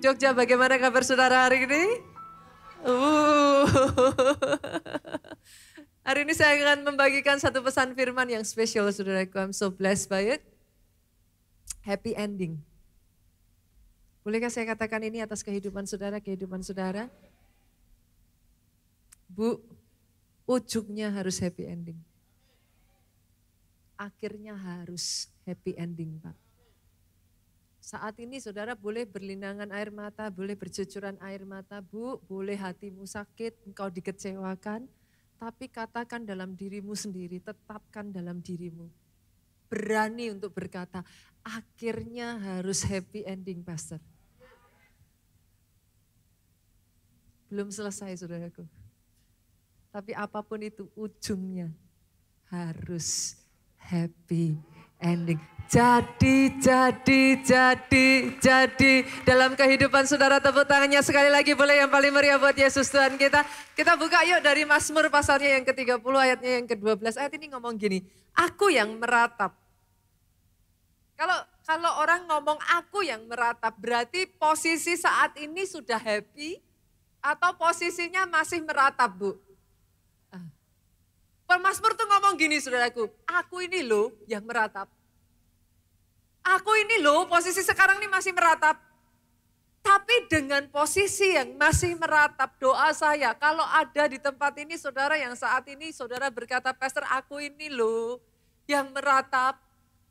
Jogja, bagaimana kabar saudara hari ini? Uh. Hari ini saya akan membagikan satu pesan firman yang spesial saudaraku. I'm so blessed by it. Happy ending. Bolehkah saya katakan ini atas kehidupan saudara? Bu, ujungnya harus happy ending. Akhirnya harus happy ending, Pak. Saat ini saudara boleh berlinangan air mata, boleh bercucuran air mata, Bu, boleh hatimu sakit, engkau dikecewakan, tapi katakan dalam dirimu sendiri, tetapkan dalam dirimu. Berani untuk berkata, akhirnya harus happy ending, Pastor. Belum selesai saudaraku. Tapi apapun itu ujungnya harus happy ending. Jadi dalam kehidupan saudara, tepuk tangannya sekali lagi boleh yang paling meriah buat Yesus Tuhan kita. Kita buka yuk dari Mazmur pasalnya yang ke-30 ayatnya yang ke-12. Ayat ini ngomong gini, aku yang meratap. Kalau orang ngomong aku yang meratap, berarti posisi saat ini sudah happy atau posisinya masih meratap, Bu? Pemazmur tuh ngomong gini saudaraku, aku ini loh yang meratap. Aku ini loh posisi sekarang ini masih meratap. Tapi dengan posisi yang masih meratap, doa saya kalau ada di tempat ini saudara yang saat ini saudara berkata, Pastor aku ini loh yang meratap.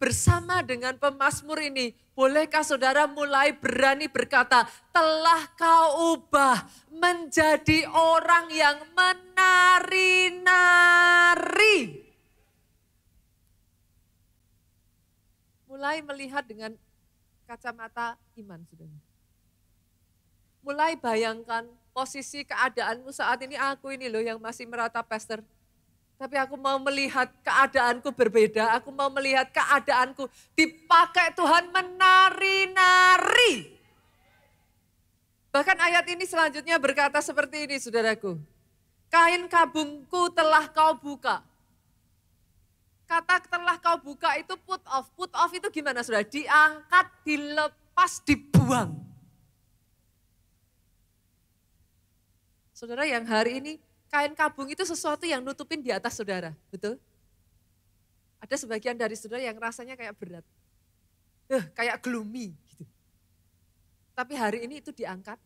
Bersama dengan pemazmur ini, bolehkah saudara mulai berani berkata, telah kau ubah menjadi orang yang menari-nari. Mulai melihat dengan kacamata iman, saudara. Mulai bayangkan posisi keadaanmu saat ini, aku ini loh yang masih meratap, Pastor. Tapi aku mau melihat keadaanku berbeda, aku mau melihat keadaanku dipakai Tuhan menari-nari. Bahkan ayat ini selanjutnya berkata seperti ini saudaraku. Kain kabungku telah kau buka. Kata telah kau buka itu put off. Put off itu gimana saudara? Diangkat, dilepas, dibuang. Saudara yang hari ini kain kabung itu sesuatu yang nutupin di atas saudara, betul? Ada sebagian dari saudara yang rasanya kayak berat. Kayak gloomy gitu. Tapi hari ini itu diangkat,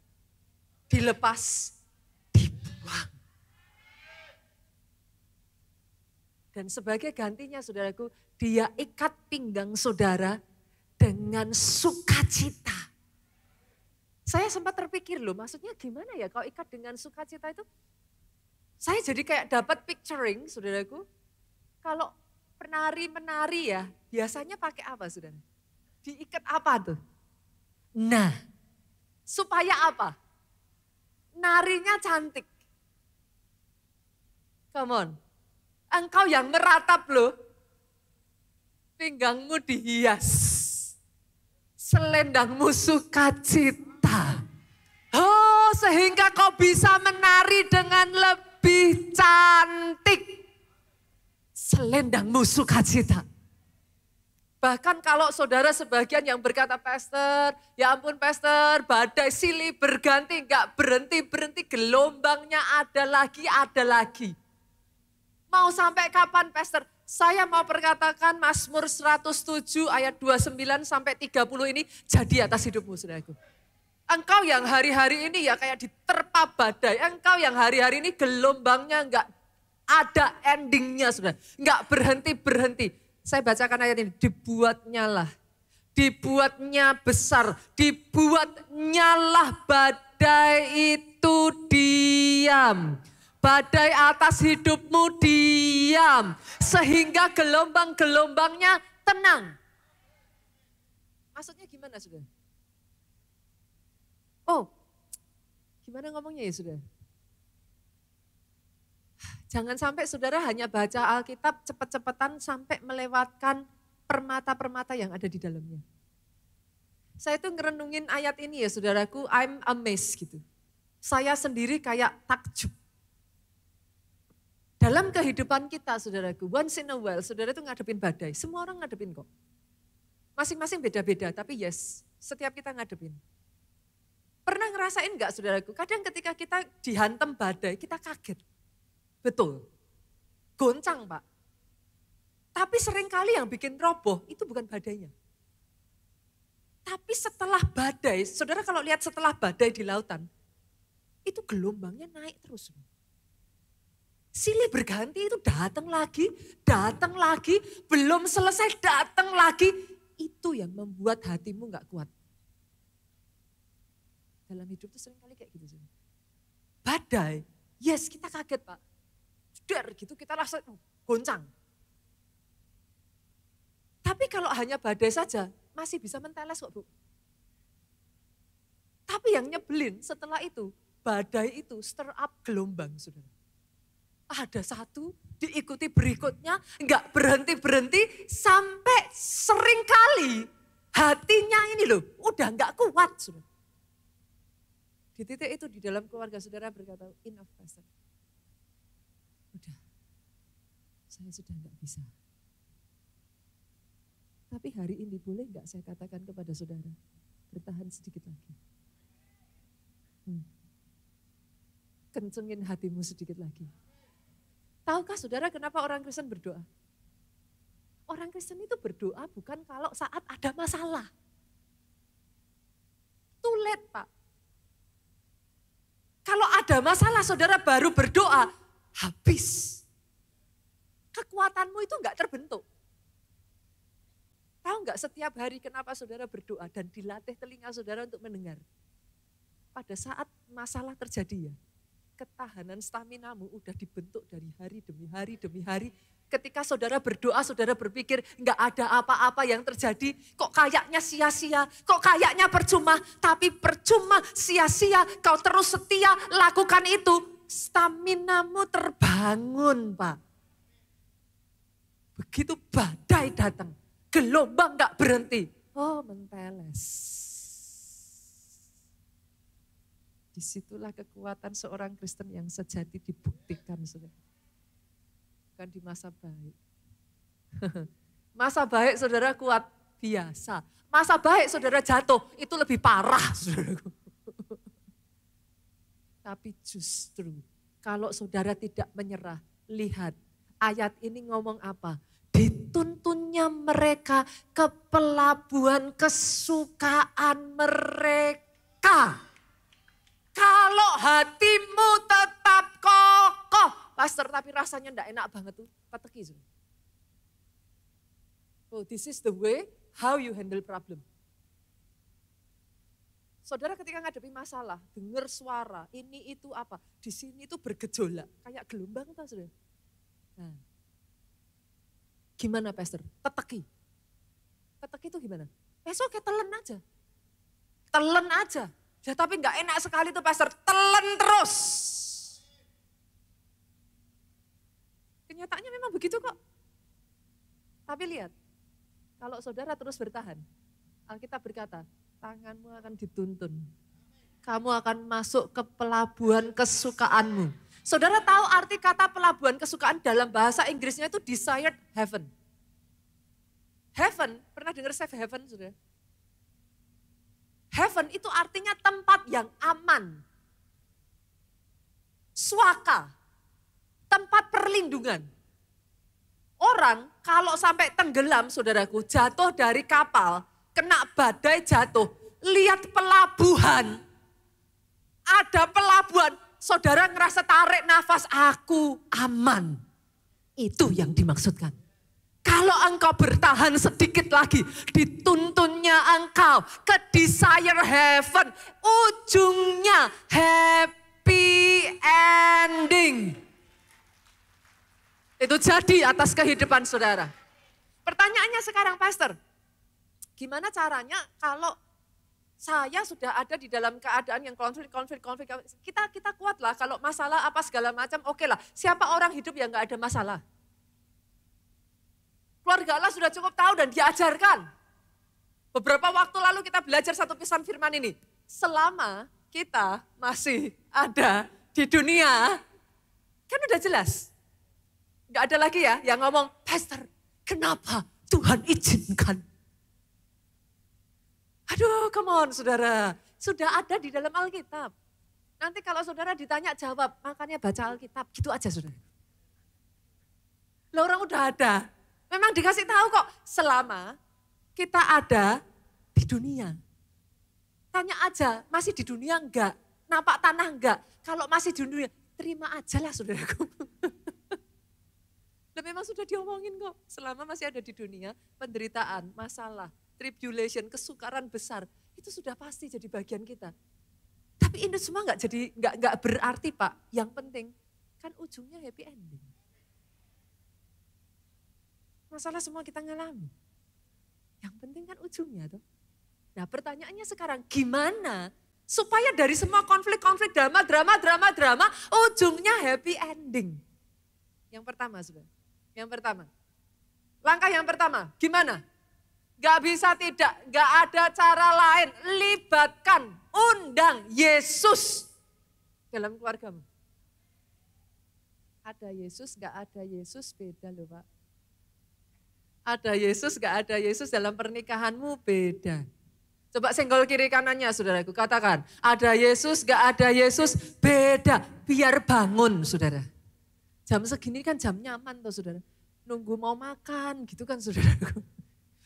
dilepas, dibuang. Dan sebagai gantinya saudaraku, dia ikat pinggang saudara dengan sukacita. Saya sempat terpikir loh, maksudnya gimana ya kalau ikat dengan sukacita itu? Saya jadi kayak dapat picturing saudaraku. Kalau penari-menari ya, biasanya pakai apa saudara? Diikat apa tuh? Nah, supaya apa? Narinya cantik. Come on. Engkau yang meratap loh. Pinggangmu dihias. Selendangmu sukacita. Oh, sehingga kau bisa menari dengan lebih cantik. Selendangmu sukacita. Bahkan kalau saudara sebagian yang berkata, Pastor, ya ampun Pastor, badai silih berganti, enggak berhenti-berhenti, gelombangnya ada lagi. Mau sampai kapan Pastor? Saya mau perkatakan Mazmur 107 ayat 29 sampai 30 ini jadi atas hidupmu saudaraku. Engkau yang hari-hari ini ya kayak diterpa badai. Engkau yang hari-hari ini gelombangnya enggak ada endingnya saudara. Enggak berhenti-berhenti. Saya bacakan ayat ini. Dibuatnya besar. Dibuatnyalah badai itu diam. Badai atas hidupmu diam. Sehingga gelombang-gelombangnya tenang. Maksudnya gimana saudara? Oh, gimana ngomongnya ya saudara? Jangan sampai saudara hanya baca Alkitab cepet-cepetan sampai melewatkan permata-permata yang ada di dalamnya. Saya tuh ngerenungin ayat ini ya saudaraku, I'm amazed gitu. Saya sendiri kayak takjub. Dalam kehidupan kita saudaraku, once in a while saudara tuh ngadepin badai. Semua orang ngadepin kok. Masing-masing beda-beda, tapi yes, setiap kita ngadepin. Pernah ngerasain enggak saudaraku? Kadang ketika kita dihantam badai, kita kaget. Betul. Goncang Pak. Tapi seringkali yang bikin roboh itu bukan badainya. Tapi setelah badai, saudara kalau lihat setelah badai di lautan, itu gelombangnya naik terus. Silih berganti itu datang lagi, belum selesai datang lagi. Itu yang membuat hatimu gak kuat. Dalam hidup itu seringkali kayak gitu. Badai, yes kita kaget Pak. Jedar gitu kita rasa goncang. Tapi kalau hanya badai saja, masih bisa menteles kok Bu. Tapi yang nyebelin setelah itu, badai itu stir up gelombang saudara. Ada satu, diikuti berikutnya, enggak berhenti-berhenti, sampai seringkali hatinya ini loh, udah enggak kuat saudara. Di titik itu di dalam keluarga saudara berkata, enough pastor. Udah, saya sudah enggak bisa. Tapi hari ini boleh enggak saya katakan kepada saudara, bertahan sedikit lagi. Kencengin hatimu sedikit lagi. Tahukah saudara kenapa orang Kristen berdoa? Orang Kristen itu berdoa bukan kalau saat ada masalah. Too late Pak. Kalau ada masalah saudara baru berdoa, habis. Kekuatanmu itu enggak terbentuk. Tahu enggak setiap hari kenapa saudara berdoa dan dilatih telinga saudara untuk mendengar? Pada saat masalah terjadi ya, ketahanan staminamu udah dibentuk dari hari demi hari demi hari. Ketika saudara berdoa, saudara berpikir enggak ada apa-apa yang terjadi, kok kayaknya sia-sia, kok kayaknya percuma, tapi percuma, sia-sia, kau terus setia lakukan itu, staminamu terbangun Pak. Begitu badai datang, gelombang enggak berhenti, oh menteles. Disitulah kekuatan seorang Kristen yang sejati dibuktikan saudara. Bukan di masa baik. Masa baik saudara kuat biasa. Masa baik saudara jatuh itu lebih parah saudaraku. Tapi justru kalau saudara tidak menyerah, lihat ayat ini ngomong apa? Dituntunnya mereka ke pelabuhan kesukaan mereka. Kalau hatimu tetap kokoh, Pastor, tapi rasanya enggak enak banget tuh, pateki. Oh, this is the way how you handle problem. Saudara ketika ngadepi masalah, dengar suara, ini itu apa, di sini itu bergejolak, kayak gelombang tuh saudara. Nah, gimana Pastor? Teteki. Teteki itu gimana? Besok kayak telan aja. Telan aja. Ya tapi enggak enak sekali tuh Pastor, telan terus. Kenyataannya memang begitu kok. Tapi lihat, kalau saudara terus bertahan, Alkitab berkata, tanganmu akan dituntun. Kamu akan masuk ke pelabuhan kesukaanmu. Saudara tahu arti kata pelabuhan kesukaan dalam bahasa Inggrisnya itu desired heaven. Heaven, pernah dengar safe heaven saudara? Heaven itu artinya tempat yang aman. Suaka, tempat perlindungan. Orang kalau sampai tenggelam saudaraku, jatuh dari kapal, kena badai jatuh, lihat pelabuhan. Ada pelabuhan, saudara ngerasa tarik nafas, aku aman. Itu yang dimaksudkan. Kalau engkau bertahan sedikit lagi, dituntunnya engkau ke desire heaven, ujungnya happy ending. Itu jadi atas kehidupan saudara. Pertanyaannya sekarang Pastor, gimana caranya kalau saya sudah ada di dalam keadaan yang konflik. Kita kuat lah kalau masalah apa segala macam, oke lah. Siapa orang hidup yang gak ada masalah? Keluarga Allah sudah cukup tahu dan diajarkan. Beberapa waktu lalu kita belajar satu pesan firman ini. Selama kita masih ada di dunia, kan udah jelas. Gak ada lagi ya yang ngomong, Pastor, kenapa Tuhan izinkan? Aduh, come on saudara. Sudah ada di dalam Alkitab. Nanti kalau saudara ditanya jawab, makanya baca Alkitab. Gitu aja saudara. Lah orang udah ada. Memang dikasih tahu kok selama kita ada di dunia. Tanya aja, masih di dunia enggak? Nampak tanah enggak? Kalau masih di dunia, terima aja lah saudaraku. Dan memang sudah diomongin kok, selama masih ada di dunia, penderitaan, masalah, tribulation, kesukaran besar, itu sudah pasti jadi bagian kita. Tapi ini semua enggak berarti Pak, yang penting kan ujungnya happy ending. Masalah semua kita ngalami. Yang penting kan ujungnya tuh. Nah pertanyaannya sekarang gimana supaya dari semua konflik-konflik drama, ujungnya happy ending. Yang pertama saudara, langkah yang pertama gimana? Gak bisa tidak, gak ada cara lain, libatkan, undang Yesus dalam keluargamu. Ada Yesus, gak ada Yesus beda loh Pak. Ada Yesus, gak ada Yesus dalam pernikahanmu beda. Coba senggol kiri kanannya saudaraku, katakan, ada Yesus, gak ada Yesus, beda. Biar bangun saudara. Jam segini kan jam nyaman tuh saudara. Nunggu mau makan gitu kan saudaraku.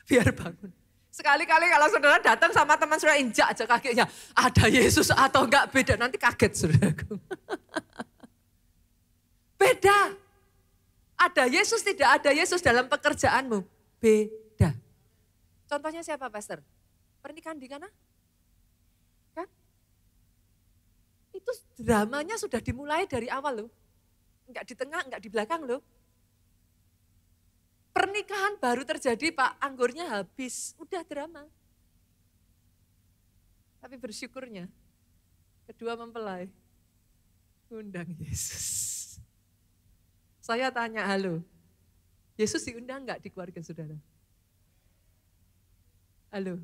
Biar bangun. Sekali-kali kalau saudara datang sama teman saudara injak aja kakinya, ada Yesus atau enggak beda, nanti kaget saudaraku. Beda. Ada Yesus, tidak ada Yesus dalam pekerjaanmu, beda. Contohnya siapa pastor? Pernikahan di Kana? Kan? Itu dramanya sudah dimulai dari awal loh. Enggak di tengah, enggak di belakang loh. Pernikahan baru terjadi Pak, anggurnya habis, udah drama. Tapi bersyukurnya, kedua mempelai, undang Yesus. Saya tanya, halo, Yesus diundang enggak di keluarga saudara? Halo,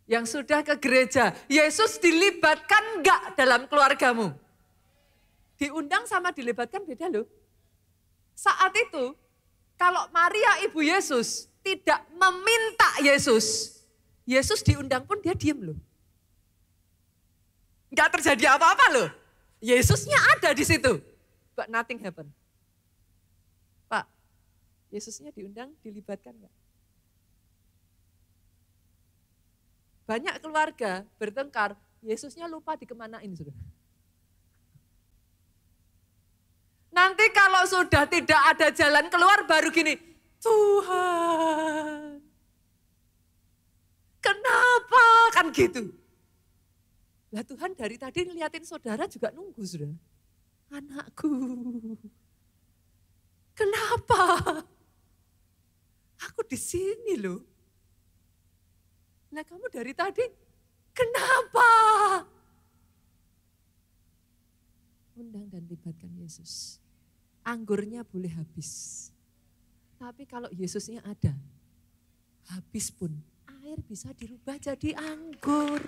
yang sudah ke gereja, Yesus dilibatkan enggak dalam keluargamu? Diundang sama dilibatkan beda loh. Saat itu, kalau Maria ibu Yesus tidak meminta Yesus, Yesus diundang pun dia diem loh. Enggak terjadi apa-apa loh. Yesusnya ada di situ, but nothing happen. Pak, Yesusnya diundang, dilibatkan enggak? Banyak keluarga bertengkar, Yesusnya lupa dikemanain sudah. Nanti kalau sudah tidak ada jalan keluar baru gini, Tuhan, kenapa kan gitu? Lah Tuhan dari tadi ngeliatin saudara juga nunggu sudah. Anakku, kenapa? Aku di sini loh. Lah kamu dari tadi, kenapa? Undang dan libatkan Yesus. Anggurnya boleh habis. Tapi kalau Yesusnya ada, habis pun air bisa dirubah jadi anggur.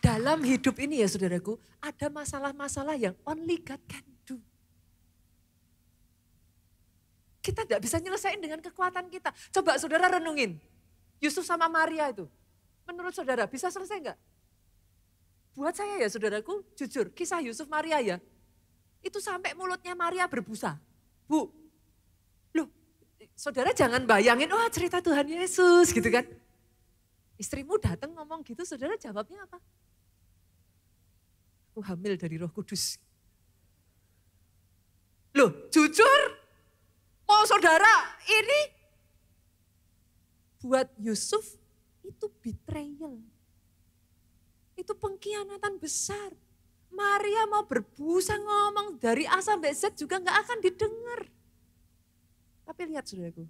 Dalam hidup ini ya saudaraku, ada masalah-masalah yang only God can do. Kita tidak bisa nyelesain dengan kekuatan kita. Coba saudara renungin, Yusuf sama Maria itu, menurut saudara bisa selesai enggak? Buat saya ya saudaraku, jujur, kisah Yusuf Maria ya, itu sampai mulutnya Maria berbusa. Bu, loh saudara jangan bayangin, wah cerita Tuhan Yesus gitu kan. Istrimu datang ngomong gitu, saudara jawabnya apa? Aku hamil dari Roh Kudus. Loh jujur, mau saudara ini buat Yusuf itu betrayal. Itu pengkhianatan besar. Maria mau berbusa ngomong dari A sampai Z juga gak akan didengar. Tapi lihat saudaraku,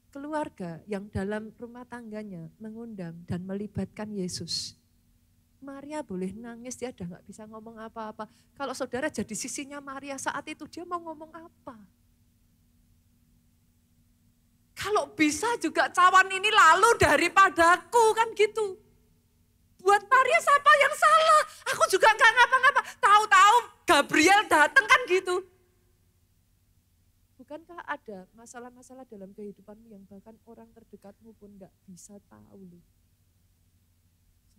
keluarga yang dalam rumah tangganya mengundang dan melibatkan Yesus. Maria boleh nangis, dia udah gak bisa ngomong apa-apa. Kalau saudara jadi sisinya Maria saat itu, dia mau ngomong apa? Kalau bisa juga cawan ini lalu daripadaku kan gitu. Buat Maria siapa yang salah? Aku juga gak ngapa-ngapa. Tahu-tahu Gabriel datang kan gitu. Bukankah ada masalah-masalah dalam kehidupanmu yang bahkan orang terdekatmu pun gak bisa tahu loh.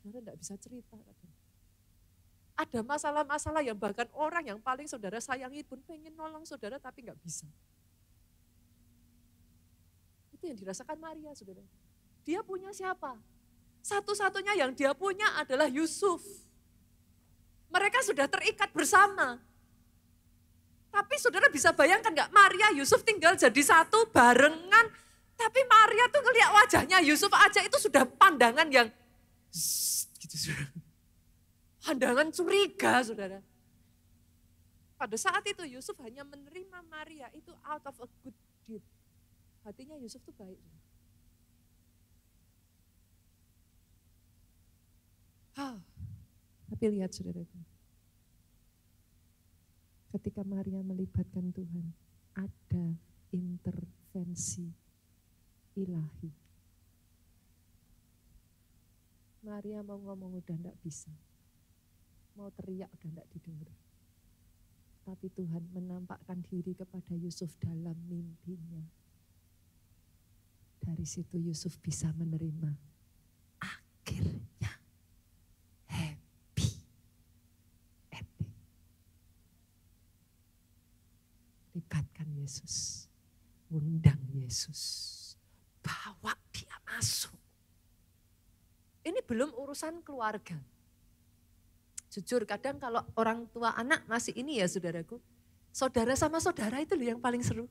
saudara enggak bisa cerita. Ada masalah-masalah yang bahkan orang yang paling saudara sayangi pun pengen nolong saudara tapi enggak bisa. Itu yang dirasakan Maria, saudara. Dia punya siapa? Satu-satunya yang dia punya adalah Yusuf. Mereka sudah terikat bersama. Tapi saudara bisa bayangkan gak, Maria, Yusuf tinggal jadi satu barengan. Tapi Maria tuh ngeliat wajahnya Yusuf aja itu sudah pandangan yang gitu, saudara. Pandangan curiga, saudara. Pada saat itu Yusuf hanya menerima Maria itu out of a good deed. Hatinya Yusuf tuh baik. Tapi lihat saudaraku, ketika Maria melibatkan Tuhan, ada intervensi ilahi. Maria mau ngomong udah enggak bisa, mau teriak udah enggak didengar. Tapi Tuhan menampakkan diri kepada Yusuf dalam mimpinya. Dari situ Yusuf bisa menerima. Akhirnya happy ending. Libatkan Yesus. Undang Yesus. Bawa dia masuk. Ini belum urusan keluarga. Jujur kadang kalau orang tua anak masih ini ya saudaraku. Saudara sama saudara itu loh yang paling seru.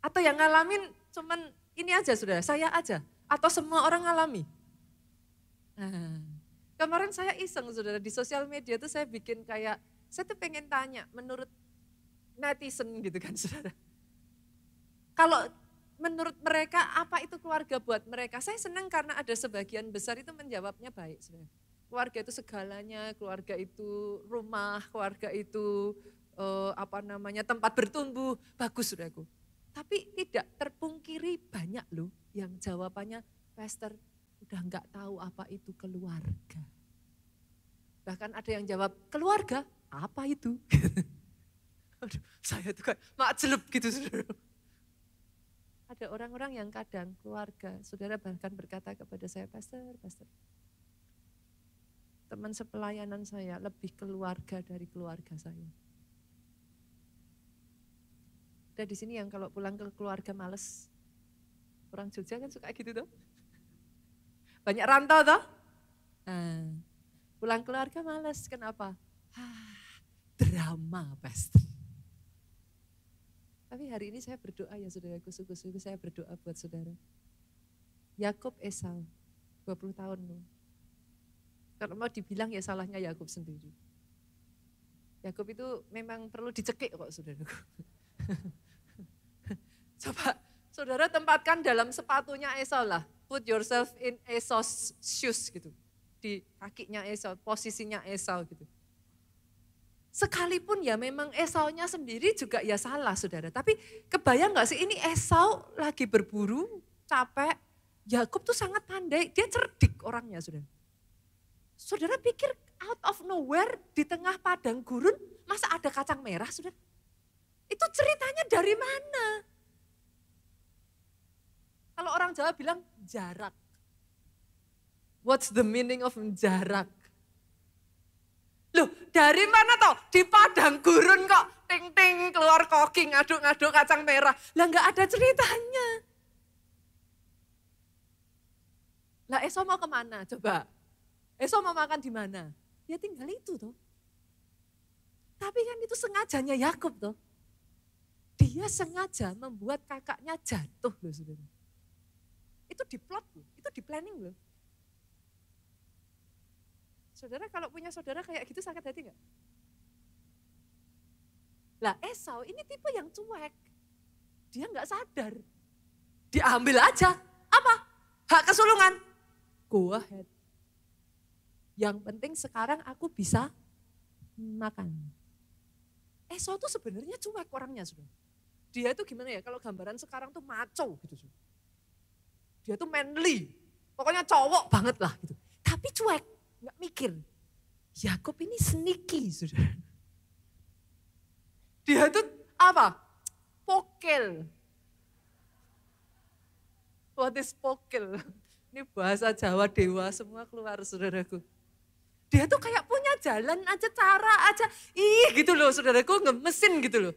Atau yang ngalamin cuman ini aja saudara, saya aja. Atau semua orang ngalami. Nah, kemarin saya iseng saudara di sosial media tuh saya bikin kayak, saya tuh pengen tanya menurut netizen gitu kan saudara. Kalau menurut mereka apa itu keluarga buat mereka? Saya senang karena ada sebagian besar itu menjawabnya baik saudara. Keluarga itu segalanya, keluarga itu rumah, keluarga itu tempat bertumbuh, bagus saudaraku. Tapi tidak terpungkiri banyak loh yang jawabannya, Pastor udah enggak tahu apa itu keluarga. Bahkan ada yang jawab, keluarga apa itu? Aduh, saya tuh kan makjelub gitu saudara. Ada orang-orang yang kadang keluarga, saudara bahkan berkata kepada saya, Pastor, teman sepelayanan saya lebih keluarga dari keluarga saya. Ada di sini yang kalau pulang ke keluarga males. Orang Jogja kan suka gitu tuh. Banyak rantau toh. Nah, pulang keluarga males, kenapa? Drama pasti. Tapi hari ini saya berdoa ya saudaraku, sungguh-sungguh saya berdoa buat saudara. Yakub Esau, 20 tahun loh. Kalau mau dibilang ya salahnya Yakub sendiri. Yakub itu memang perlu dicekik kok saudaraku. Coba saudara tempatkan dalam sepatunya Esau lah. Put yourself in Esau's shoes gitu. Di kakinya Esau, posisinya Esau gitu. Sekalipun ya memang Esaunya sendiri juga ya salah saudara. Tapi kebayang gak sih ini Esau lagi berburu, capek. Yakub tuh sangat pandai, dia cerdik orangnya saudara. Saudara pikir out of nowhere di tengah padang gurun masa ada kacang merah saudara? Itu ceritanya dari mana? Kalau orang Jawa bilang jarak. What's the meaning of jarak? Loh dari mana toh? Di padang gurun kok ting-ting keluar koki ngaduk-ngaduk kacang merah. Lah gak ada ceritanya. Lah Esau mau kemana coba? Esau mau makan di mana? Ya tinggal itu toh. Tapi kan itu sengajanya Yakub toh. Dia sengaja membuat kakaknya jatuh loh saudara. Itu diplot loh, itu di planning loh. Saudara kalau punya saudara kayak gitu sakit hati gak? Lah Esau ini tipe yang cuek. Dia gak sadar. Diambil aja. Apa? Hak kesulungan. Go ahead. Yang penting sekarang aku bisa makan. Esau tuh sebenarnya cuek orangnya saudara. Dia tuh gimana ya, kalau gambaran sekarang tuh maco gitu. Dia tuh manly, pokoknya cowok banget lah gitu. Tapi cuek, gak mikir. Yakub ini sneaky saudara. Dia tuh apa? Pokel. What is pokel? Ini bahasa Jawa dewa semua keluar saudaraku. Dia tuh kayak punya jalan aja, cara aja. Gitu loh saudaraku, ngemesin gitu loh.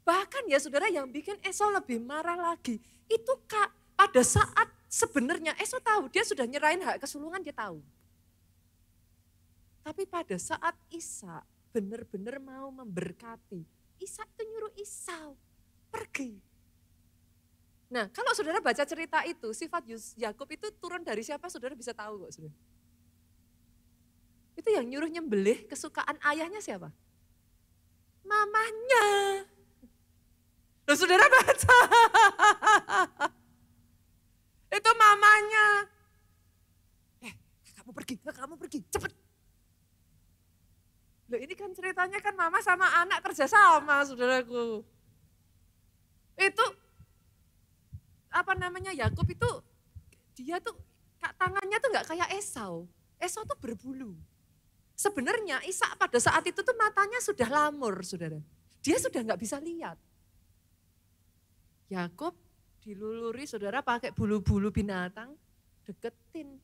Bahkan ya saudara yang bikin Esau lebih marah lagi. Itu pada saat sebenarnya Esau tahu, dia sudah nyerahin hak kesulungan, dia tahu. Tapi pada saat Ishak benar-benar mau memberkati, Ishak itu nyuruh Esau pergi. Nah, kalau saudara baca cerita itu, sifat Yakub itu turun dari siapa, saudara bisa tahu kok, saudara. Itu yang nyuruh nyembelih kesukaan ayahnya siapa? Mamanya. Loh, saudara baca. Itu mamanya. Kamu pergi, cepet. Loh, ini kan ceritanya kan mama sama anak kerja sama, saudaraku. Itu Yakub itu dia tuh tangannya tuh nggak kayak Esau. Esau tuh berbulu. Sebenarnya Ishak pada saat itu tuh matanya sudah lamur, saudara. Dia sudah nggak bisa lihat. Yakub diluluri saudara pakai bulu-bulu binatang, deketin,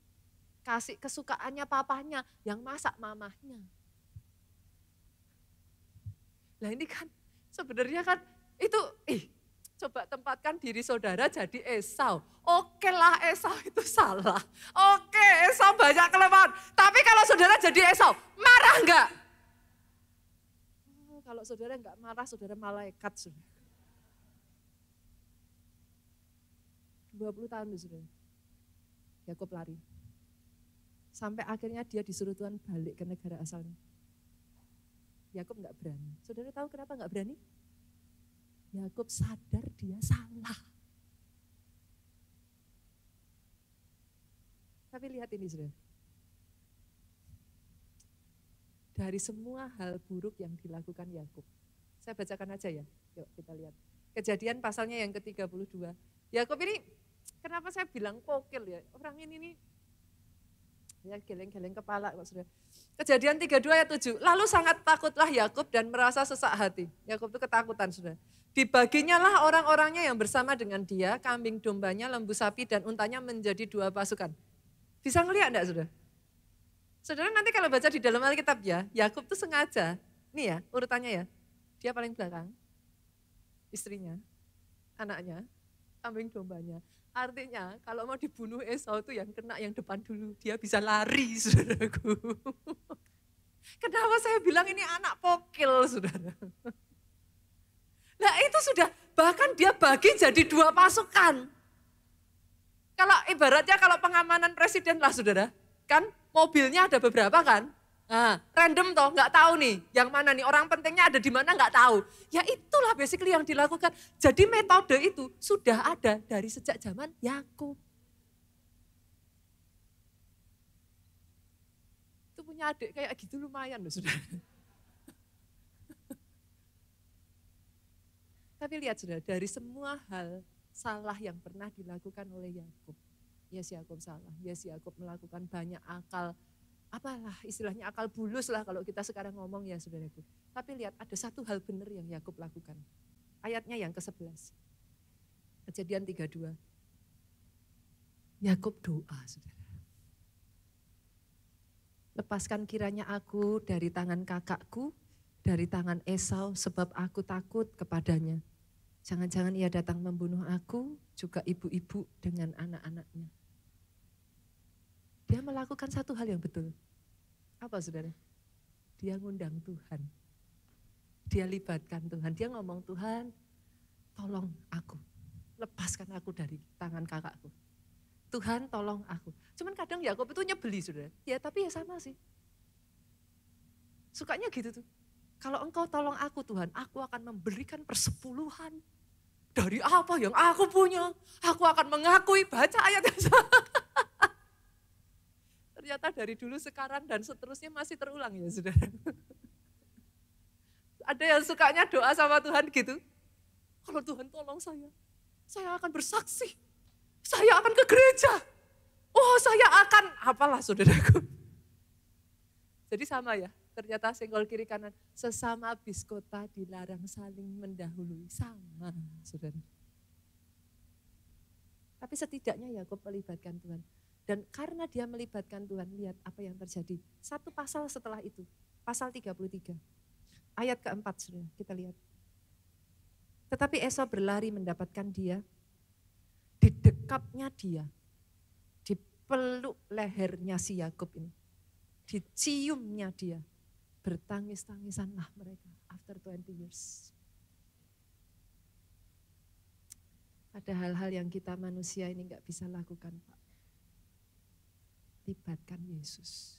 kasih kesukaannya papanya, yang masak mamahnya. Nah ini kan sebenarnya kan itu, coba tempatkan diri saudara jadi Esau. Oke lah Esau itu salah. Oke Esau banyak kelemahan. Tapi kalau saudara jadi Esau, marah enggak? Oh, kalau saudara enggak marah, saudara malaikat. Saudara. 20 tahun loh saudara. Yakub lari. Sampai akhirnya dia disuruh Tuhan balik ke negara asalnya. Yakub enggak berani. Saudara tahu kenapa enggak berani? Yakub sadar dia salah. Tapi lihat ini saudara. Dari semua hal buruk yang dilakukan Yakub. Saya bacakan aja ya. Yuk kita lihat. Kejadian pasalnya yang ke-32. Yakub ini kenapa saya bilang kokil ya. Orang ini nih ya geleng-geleng kepala kok saudara. Kejadian 32 ayat 7. Lalu sangat takutlah Yakub dan merasa sesak hati. Yakub itu ketakutan saudara. Dibaginya lah orang-orangnya yang bersama dengan dia, kambing dombanya, lembu sapi dan untanya menjadi 2 pasukan. Bisa ngelihat enggak saudara? Saudara nanti kalau baca di dalam Alkitab ya, Yakub tuh sengaja, nih ya urutannya ya, dia paling belakang, istrinya, anaknya, kambing dombanya. Artinya kalau mau dibunuh Esau tuh yang kena yang depan dulu, dia bisa lari saudaraku. Kenapa saya bilang ini anak pokil saudara? Nah itu sudah, bahkan dia bagi jadi 2 pasukan. Kalau ibaratnya kalau pengamanan presiden lah saudara, kan mobilnya ada beberapa kan. Nah, random toh, nggak tahu nih yang mana nih, orang pentingnya ada di mana nggak tahu. Ya itulah basically yang dilakukan. Jadi metode itu sudah ada dari sejak zaman Yakub. Itu punya adik kayak gitu lumayan loh saudara. Tapi lihat saudara, dari semua hal salah yang pernah dilakukan oleh Yakub. Yes, Yakub salah. Yes, Yakub melakukan banyak akal, apalah istilahnya akal bulus lah kalau kita sekarang ngomong ya saudaraku. Tapi lihat ada satu hal benar yang Yakub lakukan. Ayatnya yang ke-11. Kejadian 32. Yakub doa saudara. Lepaskan kiranya aku dari tangan kakakku, dari tangan Esau sebab aku takut kepadanya. Jangan-jangan ia datang membunuh aku, juga ibu-ibu dengan anak-anaknya. Dia melakukan satu hal yang betul. Apa saudara? Dia ngundang Tuhan. Dia libatkan Tuhan. Dia ngomong, Tuhan tolong aku. Lepaskan aku dari tangan kakakku. Tuhan tolong aku. Cuman kadang Yakub itu nyebeli saudara. Ya tapi ya sama sih. Sukanya gitu tuh. Kalau engkau tolong aku Tuhan, aku akan memberikan persepuluhan dari apa yang aku punya. Aku akan mengakui, baca ayat yang sama. Ternyata dari dulu, sekarang, dan seterusnya masih terulang ya saudara. Ada yang sukanya doa sama Tuhan gitu. Kalau Tuhan tolong saya akan bersaksi. Saya akan ke gereja. Oh saya akan, apalah saudaraku. Jadi sama ya. Ternyata senggol kiri kanan, sesama biskota dilarang saling mendahului. Sama, saudara. Tapi setidaknya Yakub melibatkan Tuhan. Dan karena dia melibatkan Tuhan, lihat apa yang terjadi. Satu pasal setelah itu, pasal 33. Ayat keempat, saudara, kita lihat. Tetapi Esau berlari mendapatkan dia, didekapnya dia, dipeluk lehernya si Yakub ini, diciumnya dia, bertangis-tangisanlah mereka after 20 years. Ada hal-hal yang kita manusia ini gak bisa lakukan, Pak. Libatkan Yesus.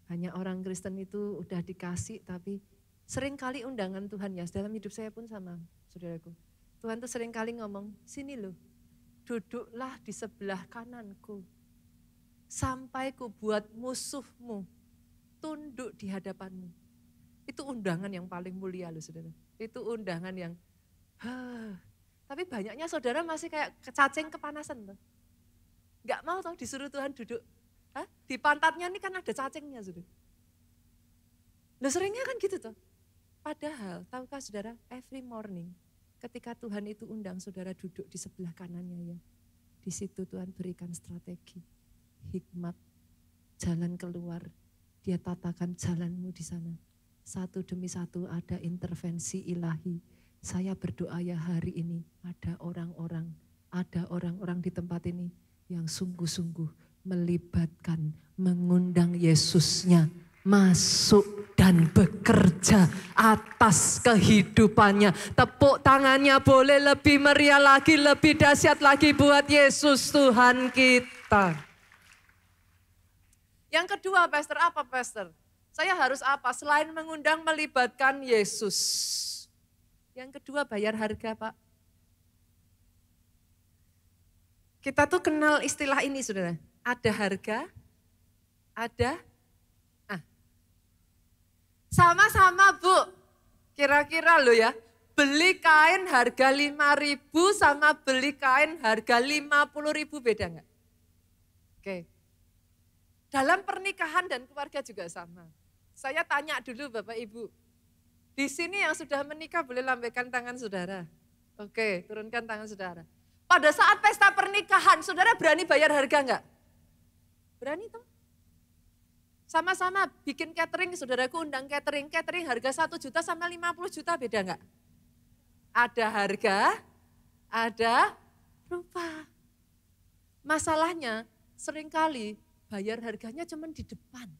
Hanya orang Kristen itu udah dikasih, tapi sering kali undangan Tuhan ya, dalam hidup saya pun sama, saudaraku. Tuhan tuh sering kali ngomong, sini loh, duduklah di sebelah kananku, sampai ku buat musuhmu tunduk di hadapanmu. Itu undangan yang paling mulia loh saudara. Itu undangan yang, tapi banyaknya saudara masih kayak cacing kepanasan tuh. Gak mau tau disuruh Tuhan duduk. Di pantatnya ini kan ada cacingnya saudara. Nah seringnya kan gitu tuh. Padahal tahukah saudara, every morning ketika Tuhan itu undang saudara duduk di sebelah kanannya ya. Di situ Tuhan berikan strategi, hikmat, jalan keluar. Dia tatakan jalanmu di sana. Satu demi satu ada intervensi ilahi. Saya berdoa ya hari ini ada orang-orang di tempat ini yang sungguh-sungguh melibatkan, mengundang Yesusnya masuk dan bekerja atas kehidupannya. Tepuk tangannya boleh lebih meriah lagi, lebih dahsyat lagi buat Yesus Tuhan kita. Yang kedua, Pastor, apa Pastor? Saya harus apa? Selain mengundang, melibatkan Yesus. Yang kedua, bayar harga, Pak. Kita tuh kenal istilah ini, saudara. Ada harga, ada sama-sama Bu, kira-kira lo ya, beli kain harga 5.000 sama beli kain harga 50.000 beda enggak? Oke. Dalam pernikahan dan keluarga juga sama. Saya tanya dulu Bapak Ibu, di sini yang sudah menikah boleh lambaikan tangan saudara. Oke, turunkan tangan saudara. Pada saat pesta pernikahan, saudara berani bayar harga enggak? Berani toh? Sama-sama bikin catering, saudaraku undang catering harga 1 juta sama 50 juta beda enggak? Ada harga, ada rupa. Masalahnya seringkali bayar harganya cuma di depan.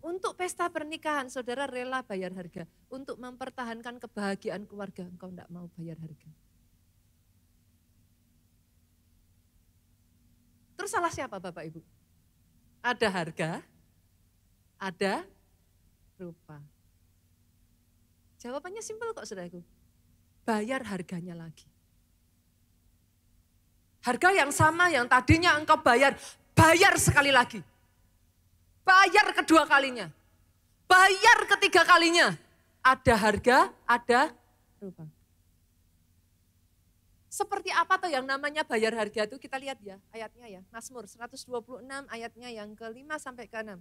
Untuk pesta pernikahan, saudara rela bayar harga. Untuk mempertahankan kebahagiaan keluarga, engkau enggak mau bayar harga. Terus salah siapa Bapak Ibu? Ada harga, ada rupa. Jawabannya simpel kok saudaraku. Bayar harganya lagi. Harga yang sama yang tadinya engkau bayar, bayar sekali lagi. Bayar kedua kalinya. Bayar ketiga kalinya. Ada harga, ada rupa. Seperti apa tuh yang namanya bayar harga itu kita lihat ya ayatnya ya. Mazmur 126 ayatnya yang ke-5 sampai ke-6.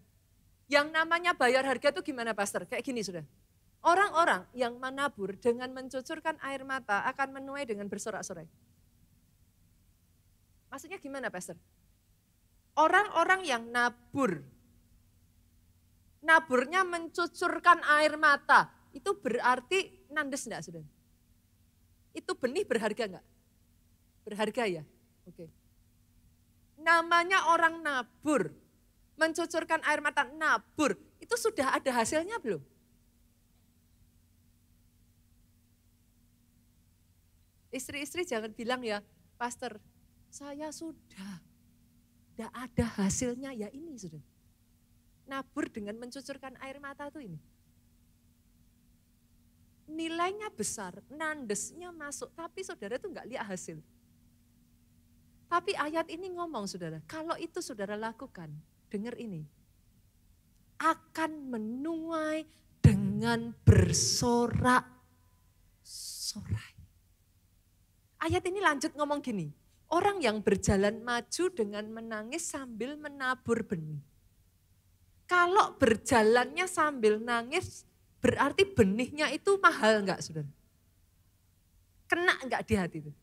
Yang namanya bayar harga itu gimana Pastor? Kayak gini sudah. Orang-orang yang menabur dengan mencucurkan air mata akan menuai dengan bersorak-sorai. Maksudnya gimana Pastor? Orang-orang yang nabur, naburnya mencucurkan air mata, itu berarti nandes enggak saudara? Itu benih berharga enggak? Berharga ya? Oke. Namanya orang nabur, mencucurkan air mata, nabur, itu sudah ada hasilnya belum? Istri-istri jangan bilang ya, Pastor, saya sudah, tidak ada hasilnya, ya ini sudah. Nabur dengan mencucurkan air mata itu ini. Nilainya besar, nandesnya masuk, tapi saudara itu enggak lihat hasil. Tapi ayat ini ngomong saudara, kalau itu saudara lakukan, dengar ini. Akan menuai dengan bersorak-sorai. Ayat ini lanjut ngomong gini, orang yang berjalan maju dengan menangis sambil menabur benih. Kalau berjalannya sambil nangis, berarti benihnya itu mahal enggak saudara? Kena enggak di hati itu?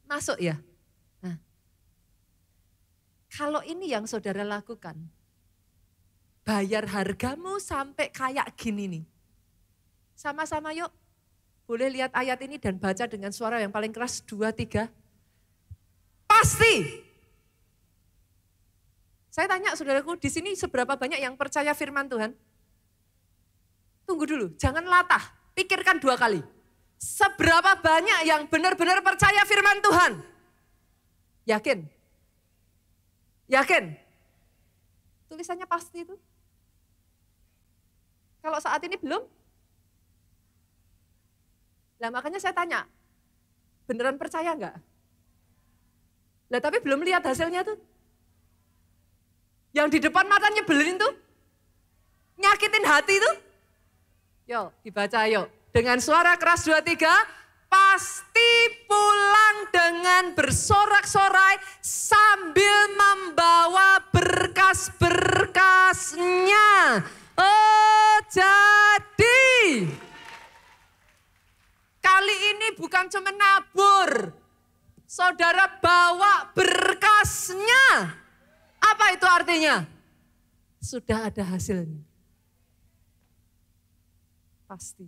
Masuk ya? Nah, kalau ini yang saudara lakukan, bayar hargamu sampai kayak gini nih. Sama-sama yuk, boleh lihat ayat ini dan baca dengan suara yang paling keras, 2, 3. Pasti. Saya tanya saudaraku, di sini seberapa banyak yang percaya firman Tuhan? Tunggu dulu, jangan latah, pikirkan 2 kali. Seberapa banyak yang benar-benar percaya firman Tuhan? Yakin? Yakin? Tulisannya pasti itu. Kalau saat ini belum? Nah makanya saya tanya, beneran percaya enggak? Lah tapi belum lihat hasilnya tuh. Yang di depan mata nyebelin tuh. Nyakitin hati tuh. Yuk dibaca yuk. Dengan suara keras 2, 3. Pasti pulang dengan bersorak-sorai sambil membawa berkas-berkasnya. Oh jadi kali ini bukan cuma nabur. Saudara bawa berkasnya. Apa itu artinya? Sudah ada hasilnya. Pasti.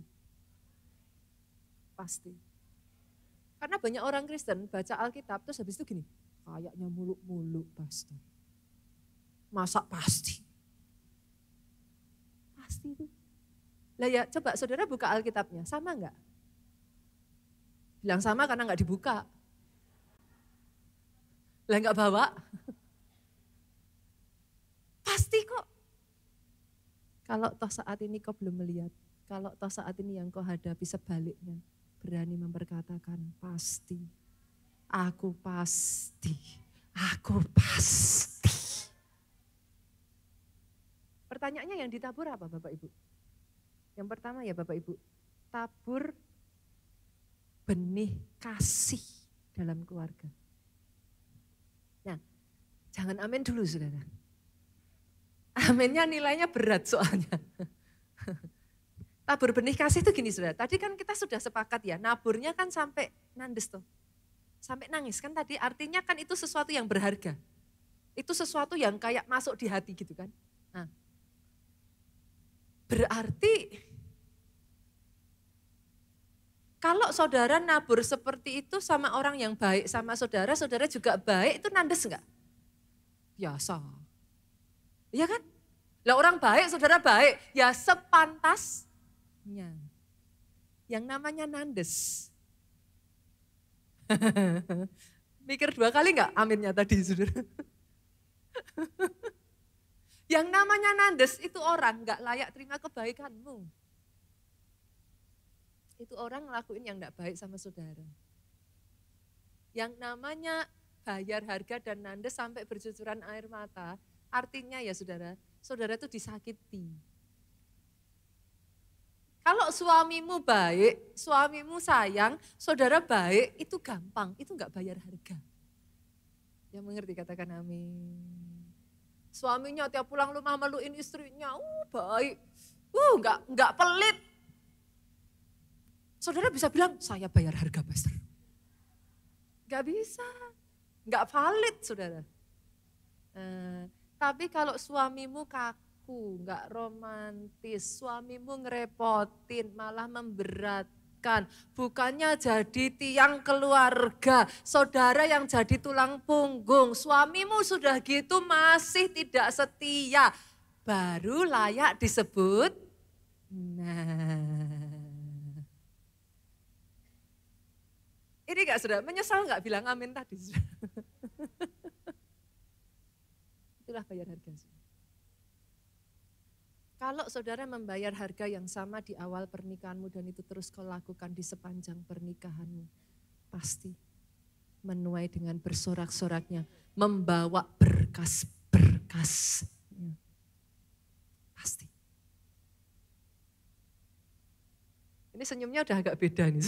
Pasti. Karena banyak orang Kristen baca Alkitab terus habis itu gini, kayaknya muluk-muluk pastor. Masa pasti? Pasti itu. Lah ya coba saudara buka Alkitabnya, sama enggak? Bilang sama karena enggak dibuka. Lah enggak bawa? Pasti kok. Kalau toh saat ini kau belum melihat, kalau toh saat ini yang kau hadapi sebaliknya, berani memperkatakan pasti, aku pasti, aku pasti. Pertanyaannya yang ditabur apa Bapak Ibu? Yang pertama ya Bapak Ibu, tabur benih kasih dalam keluarga. Nah, jangan amin dulu saudara. Aminnya nilainya berat soalnya. Tabur benih kasih itu gini saudara, tadi kan kita sudah sepakat ya, naburnya kan sampai nandes tuh. Sampai nangis kan tadi, artinya kan itu sesuatu yang berharga. Itu sesuatu yang kayak masuk di hati gitu kan. Nah, berarti kalau saudara nabur seperti itu sama orang yang baik sama saudara, saudara juga baik, itu nandes enggak? Biasa. Iya kan? Lah orang baik, saudara baik, ya sepantasnya. Yang namanya nandes. Mikir 2 kali enggak aminnya tadi saudara? Yang namanya nandes itu orang enggak layak terima kebaikanmu. Itu orang ngelakuin yang enggak baik sama saudara. Yang namanya bayar harga dan nandes sampai bercucuran air mata, artinya ya saudara, saudara itu disakiti. Kalau suamimu baik, suamimu sayang, saudara baik, itu gampang, itu enggak bayar harga. Yang mengerti katakan amin. Suaminya tiap pulang rumah meluin istrinya, baik, enggak pelit. Saudara bisa bilang, saya bayar harga pastor. Enggak bisa, enggak valid saudara. Tapi kalau suamimu kaku, enggak romantis, suamimu ngerepotin, malah memberatkan, bukannya jadi tiang keluarga, saudara yang jadi tulang punggung, suamimu sudah gitu masih tidak setia, baru layak disebut, ini enggak saudara, menyesal enggak bilang amin tadi saudara? Itulah bayar harga. Kalau saudara membayar harga yang sama di awal pernikahanmu dan itu terus kau lakukan di sepanjang pernikahanmu, pasti menuai dengan bersorak-soraknya, membawa berkas-berkasnya. Pasti. Ini senyumnya udah agak beda nih.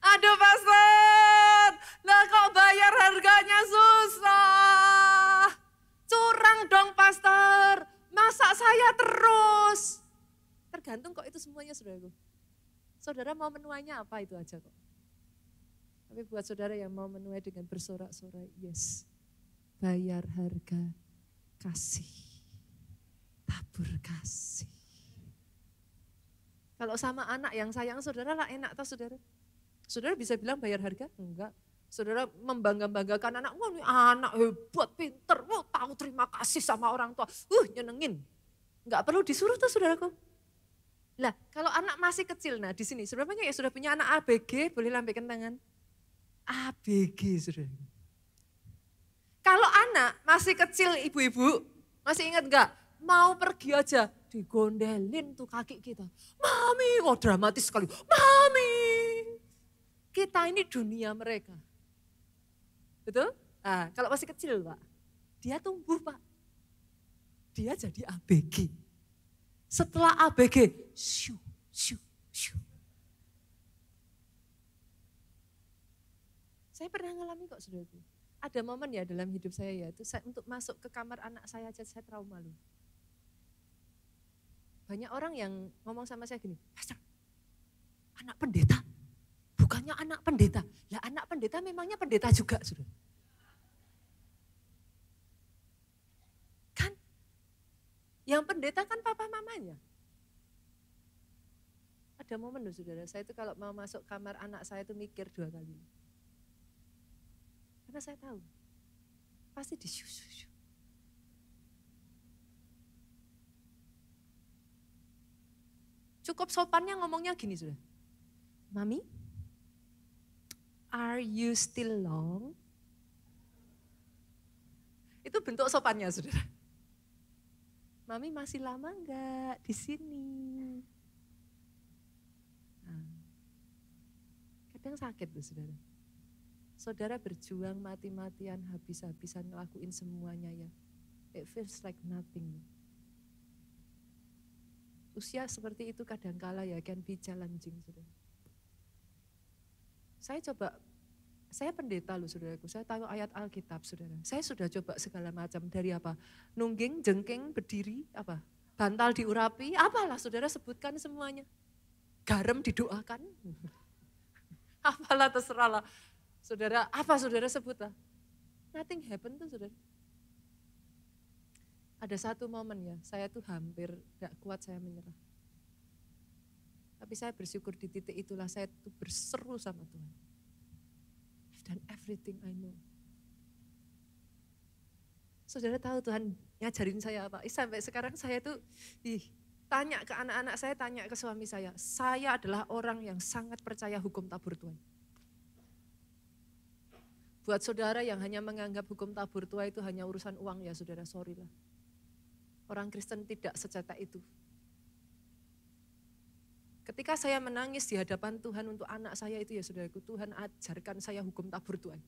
Aduh pastor, lah kok bayar harganya susah. Curang dong pastor, masa saya terus. Tergantung kok itu semuanya saudaraku. saudara mau menuainya apa itu aja kok. Tapi buat saudara yang mau menuai dengan bersorak-sorai, yes. Bayar harga kasih. Tabur kasih. Kalau sama anak yang sayang saudara lah enak toh saudara. Saudara bisa bilang bayar harga? Enggak. Saudara membangga-banggakan anak, wah ini anak hebat, pinter, wah tahu terima kasih sama orang tua. Nyenengin. Enggak perlu disuruh tuh saudaraku. Lah kalau anak masih kecil, nah di sini saudara banyak ya sudah punya anak ABG, boleh lambaikan tangan. ABG saudara. Kalau anak masih kecil ibu-ibu, masih ingat enggak? Mau pergi aja, digondelin tuh kaki kita. Mami, wah dramatis sekali. Mami, kita ini dunia mereka. Betul? Nah, kalau masih kecil Pak, dia tumbuh Pak. Dia jadi ABG. Setelah ABG, syuh, syuh, syuh. Saya pernah ngalami kok saudaraku. Ada momen ya dalam hidup saya ya, itu saya, untuk masuk ke kamar anak saya aja saya trauma loh. Banyak orang yang ngomong sama saya gini, Pastor, anak pendeta, bukannya anak pendeta. Lah anak pendeta memangnya pendeta juga saudara. Kan, yang pendeta kan papa mamanya. Ada momen loh saudara, saya itu kalau mau masuk kamar anak saya itu mikir 2 kali. Karena saya tahu, pasti disyuh-syuh. Cukup sopannya ngomongnya gini sudah. Mami, are you still long? Itu bentuk sopannya saudara. Mami masih lama enggak di sini? Nah, kadang sakit tuh saudara. Saudara berjuang mati-matian, habis-habisan ngelakuin semuanya ya. It feels like nothing. Usia seperti itu kadangkala ya can be challenging saudara. Saya pendeta loh saudaraku, saya tahu ayat Alkitab saudara. Saya sudah coba segala macam dari apa, nungging, jengking, berdiri, apa, bantal diurapi, apalah saudara sebutkan semuanya. Garam didoakan, apalah terserahlah. Saudara, apa saudara sebutlah. Nothing happen tuh saudara. Ada satu momen ya, saya tuh hampir gak kuat saya menyerah. Tapi saya bersyukur di titik itulah saya tuh berseru sama Tuhan. I've done everything I know. Saudara tahu Tuhan ngajarin saya apa? Sampai sekarang saya tuh tanya ke anak-anak saya, tanya ke suami saya. Saya adalah orang yang sangat percaya hukum tabur Tuhan. Buat saudara yang hanya menganggap hukum tabur Tuhan itu hanya urusan uang ya saudara, sorry lah. Orang Kristen tidak secetek itu. Ketika saya menangis di hadapan Tuhan untuk anak saya itu ya saudaraku, Tuhan ajarkan saya hukum tabur Tuhan.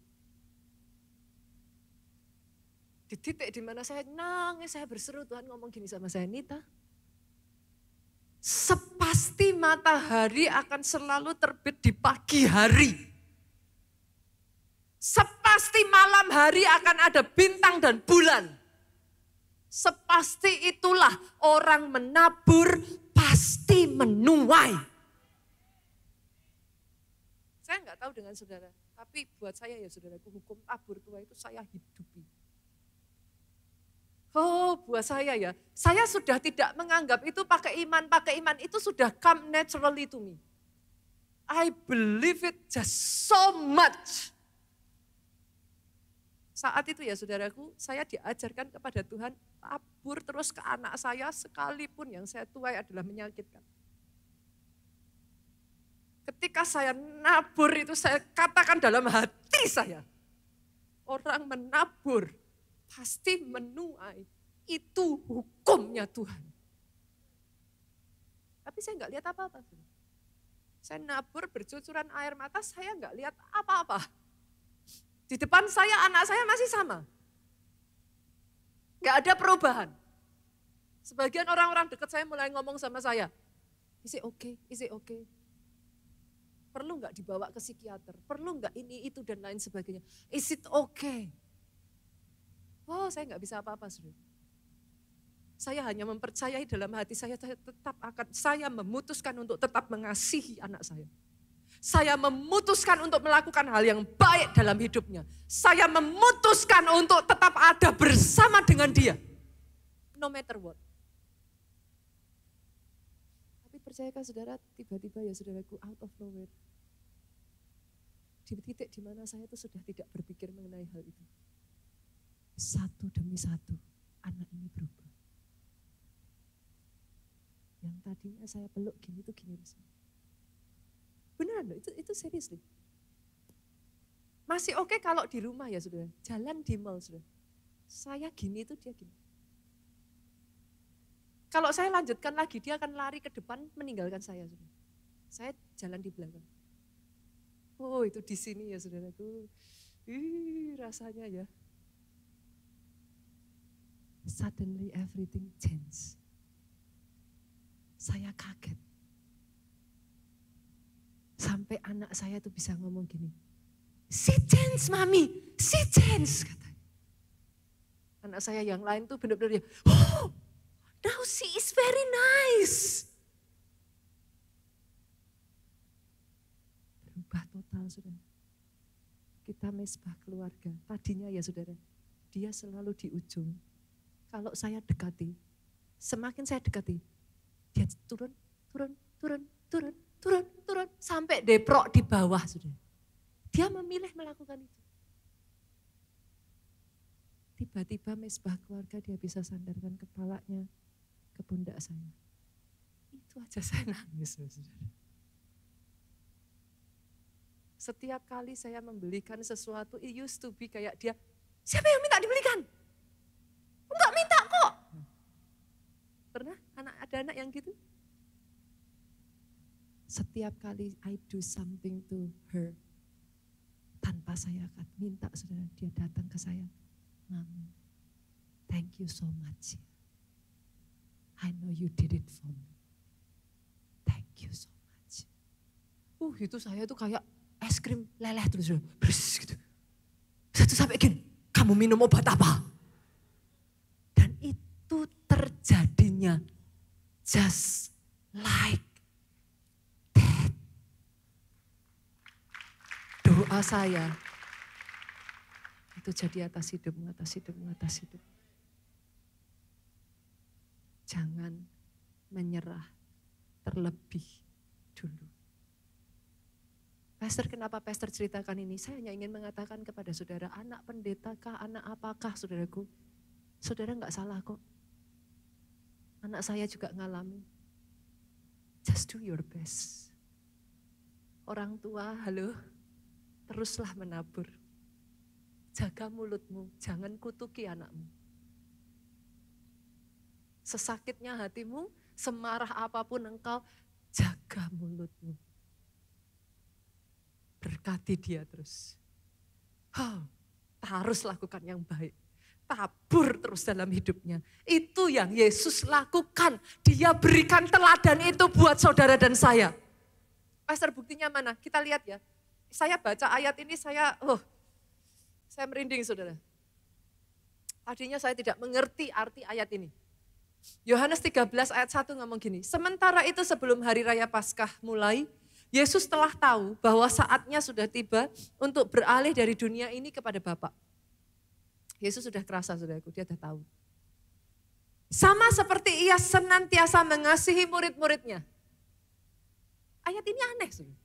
Di titik di mana saya nangis, saya berseru, Tuhan ngomong gini sama saya, Nita, sepasti matahari akan selalu terbit di pagi hari. Sepasti malam hari akan ada bintang dan bulan. Sepasti itulah orang menabur pasti menuai. Saya nggak tahu dengan saudara, tapi buat saya ya saudaraku, hukum tabur Tuhan itu saya hidupi. Oh buat saya ya, saya sudah tidak menganggap itu pakai iman itu sudah come naturally to me. I believe it just so much. Saat itu ya saudaraku, saya diajarkan kepada Tuhan, tabur terus ke anak saya sekalipun yang saya tuai adalah menyakitkan. Ketika saya nabur itu saya katakan dalam hati saya, orang menabur pasti menuai, itu hukumnya Tuhan. Tapi saya enggak lihat apa-apa. Saya nabur bercucuran air mata, saya enggak lihat apa-apa. Di depan saya, anak saya masih sama. Gak ada perubahan. Sebagian orang-orang dekat saya mulai ngomong sama saya, is it okay, is it okay? Perlu gak dibawa ke psikiater? Perlu gak ini, itu, dan lain sebagainya? Is it okay? Oh saya gak bisa apa-apa. Saudara. Saya hanya mempercayai dalam hati saya memutuskan untuk tetap mengasihi anak saya. Saya memutuskan untuk melakukan hal yang baik dalam hidupnya. Saya memutuskan untuk tetap ada bersama dengan dia. No matter what. Tapi percayakah saudara, tiba-tiba ya saudaraku, out of nowhere. Di titik di mana saya itu sudah tidak berpikir mengenai hal itu. Satu demi satu, anak ini berubah. Yang tadinya saya peluk gini tuh gini. Beneran loh, itu serius nih. Masih oke kalau di rumah ya saudara, jalan di mall saudara. Saya gini tuh dia gini. Kalau saya lanjutkan lagi, dia akan lari ke depan meninggalkan saya saudara. Saya jalan di belakang. Oh itu di sini ya saudaraku. Rasanya ya. Suddenly everything changed. Saya kaget. Sampai anak saya tuh bisa ngomong gini. She changed mami, she changed katanya. Anak saya yang lain tuh benar-benar ya, oh now she is very nice. Berubah total saudara. Kita mesbah keluarga, tadinya ya saudara, dia selalu di ujung. Kalau saya dekati, semakin saya dekati, dia turun, sampai deprok di bawah saudara. Dia memilih melakukan itu. Tiba-tiba mesbah keluarga dia bisa sandarkan kepalanya ke pundak saya. Itu aja saya nangis saudara. Setiap kali saya membelikan sesuatu, it used to be kayak dia, siapa yang minta dibelikan? Enggak minta kok. Pernah ada anak yang gitu? Setiap kali I do something to her, tanpa saya akan minta saudara, dia datang ke saya. Mami, thank you so much. I know you did it for me. Thank you so much. Itu saya tuh kayak es krim leleh terus gitu. Satu sampai gini, kamu minum obat apa? Dan itu terjadinya just like that. Doa saya itu jadi atas hidupmu. Jangan menyerah terlebih dulu. Pastor, kenapa Pastor ceritakan ini? Saya hanya ingin mengatakan kepada saudara, anak pendeta kah, anak apakah saudaraku? Saudara enggak salah kok. Anak saya juga ngalami. Just do your best. Orang tua, halo, teruslah menabur. Jaga mulutmu, jangan kutuki anakmu. Sesakitnya hatimu, semarah apapun engkau, jaga mulutmu. Berkati dia terus. Harus lakukan yang baik. Tabur terus dalam hidupnya. Itu yang Yesus lakukan. Dia berikan teladan itu buat saudara dan saya. Pastor, buktinya mana? Kita lihat ya. Saya baca ayat ini, saya merinding saudara. Tadinya saya tidak mengerti arti ayat ini. Yohanes 13 ayat 1 ngomong gini, sementara itu sebelum hari raya Paskah mulai, Yesus telah tahu bahwa saatnya sudah tiba untuk beralih dari dunia ini kepada Bapa. Yesus sudah kerasa saudaraku, dia sudah tahu. Sama seperti ia senantiasa mengasihi murid-muridnya. Ayat ini aneh saudara.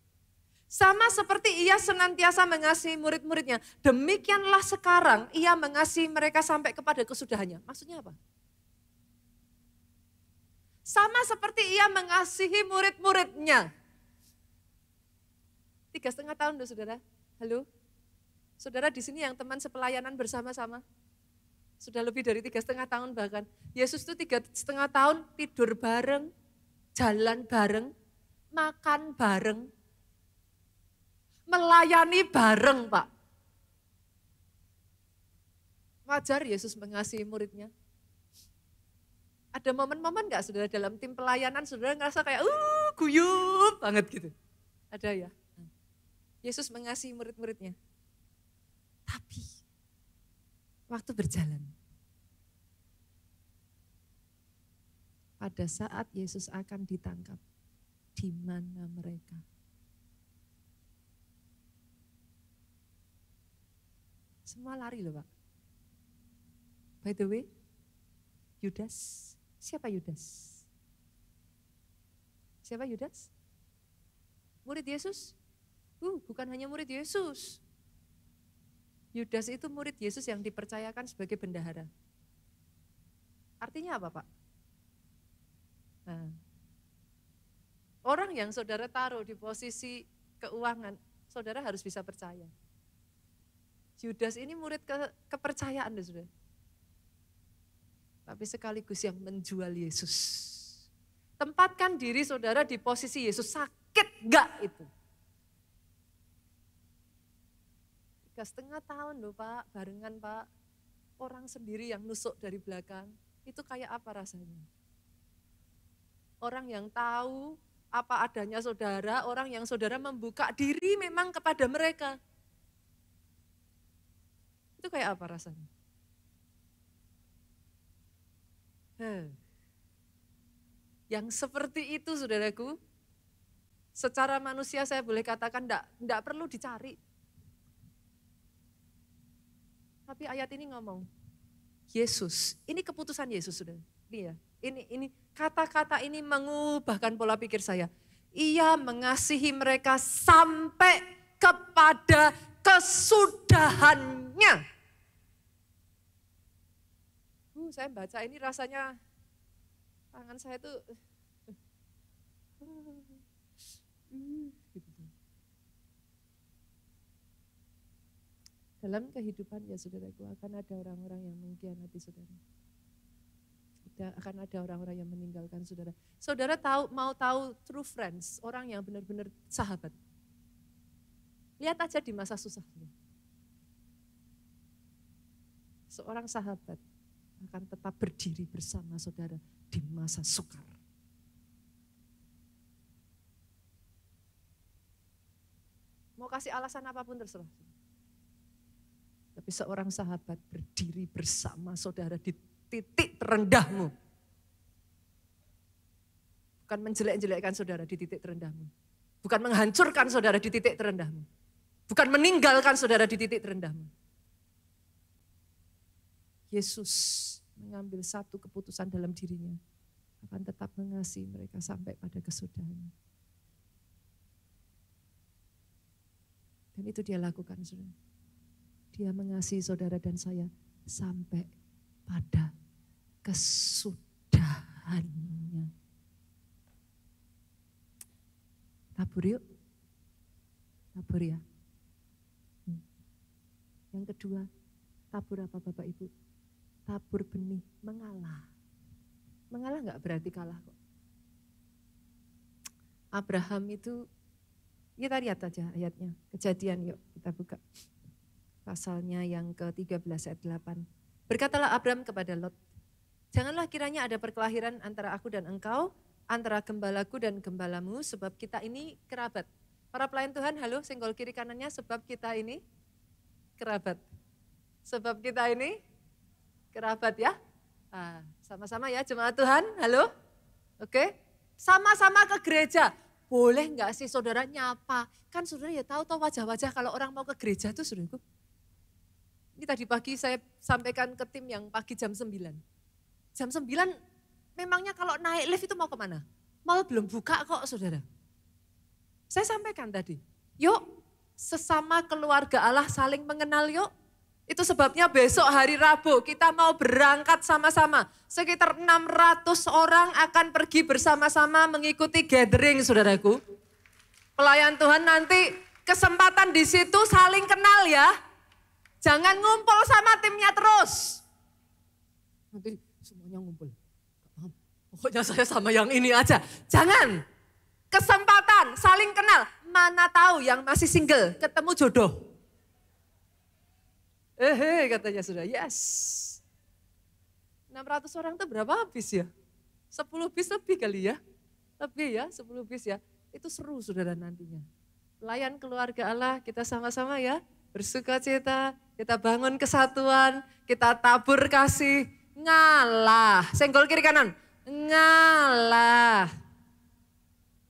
Sama seperti ia senantiasa mengasihi murid-muridnya, demikianlah sekarang ia mengasihi mereka sampai kepada kesudahannya. Maksudnya apa? Sama seperti ia mengasihi murid-muridnya. 3,5 tahun loh saudara. Halo? Saudara di sini yang teman sepelayanan bersama-sama. Sudah lebih dari 3,5 tahun bahkan. Yesus itu 3,5 tahun tidur bareng, jalan bareng, makan bareng, melayani bareng Pak. Wajar Yesus mengasihi muridnya. Ada momen-momen gak saudara dalam tim pelayanan saudara ngerasa kayak guyup banget gitu. Ada ya. Yesus mengasihi murid-muridnya. Tapi waktu berjalan. pada saat Yesus akan ditangkap, di mana mereka? Semua lari loh Pak. By the way, Yudas, siapa Yudas? Siapa Yudas? Murid Yesus? Bukan hanya murid Yesus. Yudas itu murid Yesus yang dipercayakan sebagai bendahara. Artinya apa Pak? Nah, orang yang saudara taruh di posisi keuangan, saudara harus bisa percaya. Yudas ini murid kepercayaan deh saudara. Tapi sekaligus yang menjual Yesus. Tempatkan diri saudara di posisi Yesus, sakit enggak itu? 3,5 tahun loh Pak, barengan Pak. Orang sendiri yang nusuk dari belakang, itu kayak apa rasanya? Orang yang tahu apa adanya saudara, orang yang saudara membuka diri memang kepada mereka. Itu kayak apa rasanya? Yang seperti itu saudaraku, secara manusia saya boleh katakan enggak perlu dicari. Tapi ayat ini ngomong, Yesus, ini keputusan Yesus saudara. Ini kata-kata ini mengubahkan pola pikir saya. Ia mengasihi mereka sampai kepada kesudahannya. Saya baca ini rasanya tangan saya tuh gitu. Dalam kehidupan ya saudaraku akan ada orang-orang yang mengkhianati saudara. Akan ada orang-orang yang meninggalkan saudara. Saudara mau tahu true friends, orang yang benar-benar sahabat. Lihat aja di masa susah. Seorang sahabat akan tetap berdiri bersama saudara di masa sukar. Mau kasih alasan apapun terserah. Tapi seorang sahabat berdiri bersama saudara di titik terendahmu. Bukan menjelek-jelekkan saudara di titik terendahmu. Bukan menghancurkan saudara di titik terendahmu. Bukan meninggalkan saudara di titik terendahmu. Yesus mengambil satu keputusan dalam dirinya, akan tetap mengasihi mereka sampai pada kesudahan. Dan itu dia lakukan, saudara. Dia mengasihi saudara dan saya sampai pada kesudahannya. Tabur yuk. Tabur ya. Yang kedua, tabur apa Bapak Ibu? Tabur benih, mengalah. Mengalah enggak berarti kalah kok. Abraham itu, kita lihat aja ayatnya, Kejadian yuk kita buka. Pasalnya yang ke-13 ayat 8. Berkatalah Abraham kepada Lot, janganlah kiranya ada perkelahian antara aku dan engkau, antara gembalaku dan gembalamu, sebab kita ini kerabat. Para pelayan Tuhan, halo, senggol kiri kanannya, sebab kita ini kerabat. Sebab kita ini kerabat ya. Sama-sama ya jemaat Tuhan, halo. Oke, sama-sama ke gereja. Boleh enggak sih saudara nyapa? Kan saudara ya tahu wajah-wajah kalau orang mau ke gereja tuh saudaraku. Ini tadi pagi saya sampaikan ke tim yang pagi jam 9. Jam 9 memangnya kalau naik lift itu mau kemana? Mal belum buka kok saudara. Saya sampaikan tadi, yuk sesama keluarga Allah saling mengenal yuk. Itu sebabnya besok hari Rabu kita mau berangkat sama-sama. Sekitar 600 orang akan pergi bersama-sama mengikuti gathering saudaraku. Pelayan Tuhan nanti kesempatan di situ saling kenal ya. Jangan ngumpul sama timnya terus. Nanti semuanya ngumpul. Pokoknya saya sama yang ini aja. Jangan. Kesempatan saling kenal. Mana tahu yang masih single ketemu jodoh. Katanya sudah, yes. 600 orang itu berapa bis ya? 10 bis lebih kali ya? Lebih ya, 10 bis ya. Itu seru saudara nantinya. Pelayan keluarga Allah, kita sama-sama ya. Bersukacita, kita bangun kesatuan, kita tabur kasih, ngalah. Senggol kiri kanan, ngalah.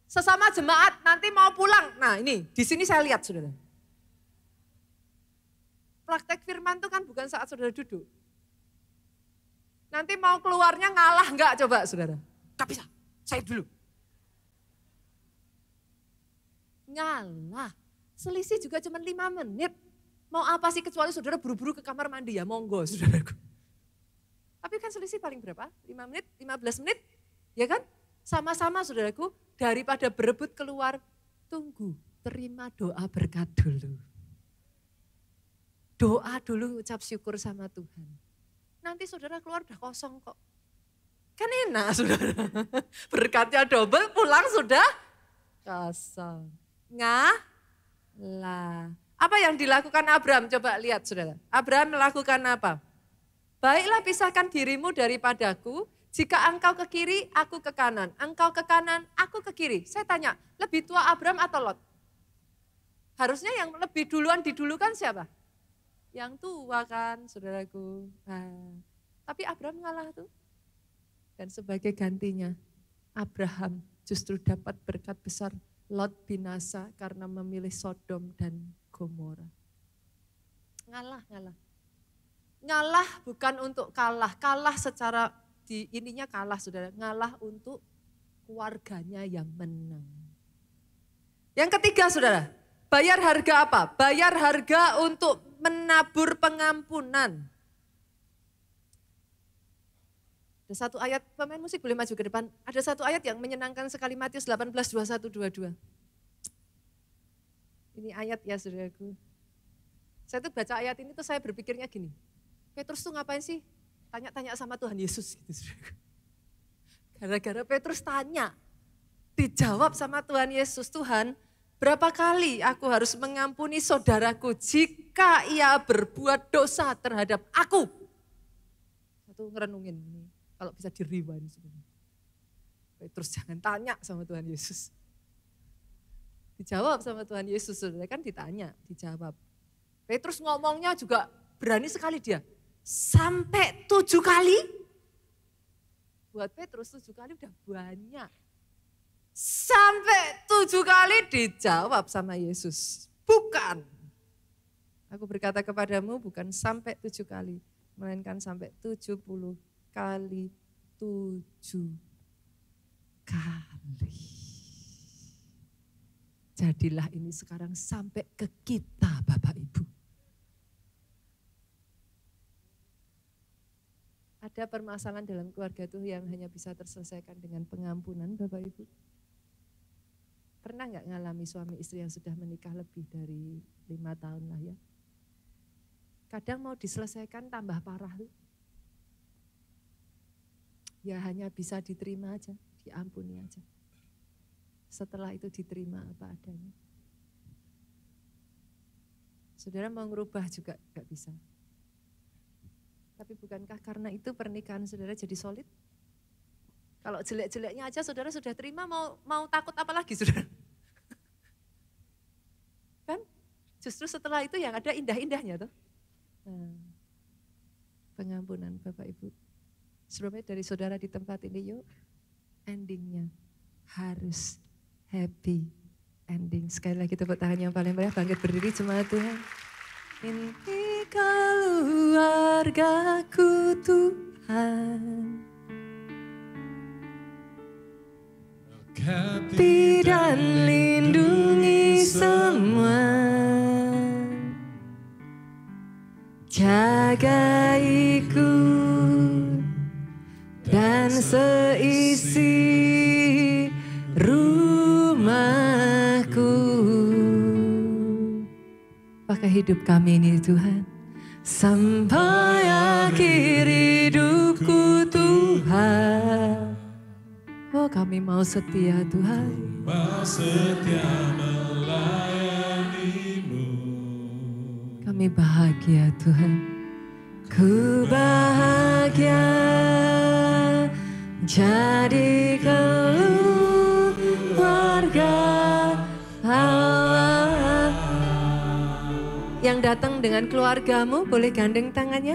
Sesama jemaat nanti mau pulang. Nah ini, di sini saya lihat saudara. Praktek firman itu kan bukan saat saudara duduk. Nanti mau keluarnya ngalah enggak coba saudara? Gak bisa, saya dulu. Ngalah, selisih juga cuma 5 menit. Mau apa sih kecuali saudara buru-buru ke kamar mandi ya, monggo saudaraku. Tapi kan selisih paling berapa? 5 menit, 15 menit, ya kan? Sama-sama saudaraku, daripada berebut keluar, tunggu, terima doa berkat dulu. Doa dulu, ucap syukur sama Tuhan. Nanti saudara keluar udah kosong kok. Kan enak saudara, berkatnya double, pulang sudah kosong. Ngalah. Apa yang dilakukan Abraham? Coba lihat saudara. Abraham melakukan apa? Baiklah pisahkan dirimu daripadaku, jika engkau ke kiri, aku ke kanan. Engkau ke kanan, aku ke kiri. Saya tanya, lebih tua Abraham atau Lot? Harusnya yang lebih duluan didulukan siapa? Yang tua kan saudaraku. Nah, tapi Abraham ngalah tuh. Dan sebagai gantinya, Abraham justru dapat berkat besar. Lot binasa karena memilih Sodom dan Gomora. Ngalah. Ngalah bukan untuk kalah. Kalah secara ininya kalah saudara. Ngalah untuk keluarganya yang menang. Yang ketiga saudara, bayar harga apa? Bayar harga untuk menabur pengampunan. Ada satu ayat, pemain musik boleh maju ke depan. Ada satu ayat yang menyenangkan sekali, Matius 18, 21, 22. Ini ayat ya saudaraku. Saya tuh baca ayat ini tuh saya berpikirnya gini. Petrus tuh ngapain sih? Tanya-tanya sama Tuhan Yesus gitu saudaraku. Gara-gara Petrus tanya, dijawab sama Tuhan Yesus, Tuhan berapa kali aku harus mengampuni saudaraku jika ia berbuat dosa terhadap aku? Satu ngerenungin ini, kalau bisa di-rewind sebenarnya. Petrus jangan tanya sama Tuhan Yesus. Dijawab sama Tuhan Yesus, saudara kan ditanya, dijawab. Petrus ngomongnya juga berani sekali dia. Sampai 7 kali? Buat Petrus 7 kali udah banyak. Sampai 7 kali dijawab sama Yesus. Bukan. Aku berkata kepadamu bukan sampai 7 kali. Melainkan sampai 70 kali 7 kali. Jadilah ini sekarang sampai ke kita Bapak Ibu. Ada permasalahan dalam keluarga itu yang hanya bisa terselesaikan dengan pengampunan Bapak Ibu. Pernah nggak ngalami suami istri yang sudah menikah lebih dari 5 tahun lah ya. Kadang mau diselesaikan tambah parah tuh. Ya hanya bisa diterima aja, diampuni aja. Setelah itu diterima apa adanya. Saudara mau ngerubah juga gak bisa. Tapi bukankah karena itu pernikahan saudara jadi solid? Kalau jelek-jeleknya aja saudara sudah terima, mau takut apa lagi saudara? Kan justru setelah itu yang ada indah-indahnya tuh. Nah, pengampunan Bapak Ibu. Sebelumnya dari saudara di tempat ini yuk, endingnya harus happy ending. Sekali lagi tepuk tangan yang paling meriah, bangkit berdiri jemaat Tuhan. Ini keluargaku Tuhan. Berkati dan lindungi semua. Jagaiku dan seisi rumahku. Pakai hidup kami ini Tuhan, sampai akhir hidupku Tuhan. Oh kami mau setia Tuhan, mau setia melayanimu. Kami bahagia Tuhan, ku bahagia jadi keluarga Allah. Yang datang dengan keluargamu boleh gandeng tangannya.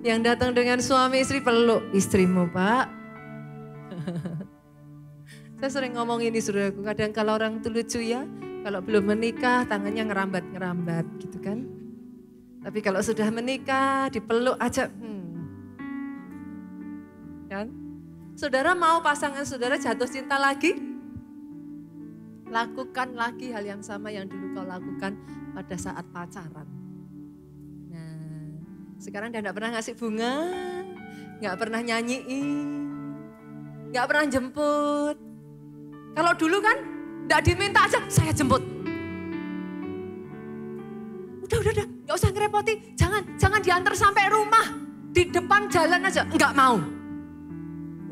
Yang datang dengan suami istri peluk istrimu Pak. Saya sering ngomong ini saudaraku, kadang kalau orang itu lucu ya, kalau belum menikah tangannya ngerambat-ngerambat gitu kan. Tapi kalau sudah menikah dipeluk aja, kan? Saudara mau pasangan saudara jatuh cinta lagi? Lakukan lagi hal yang sama yang dulu kau lakukan pada saat pacaran. Nah, sekarang dia gak pernah ngasih bunga, gak pernah nyanyiin, gak pernah jemput. Kalau dulu kan gak diminta aja, saya jemput. Udah, gak usah ngerepoti, jangan diantar sampai rumah. Di depan jalan aja, gak mau.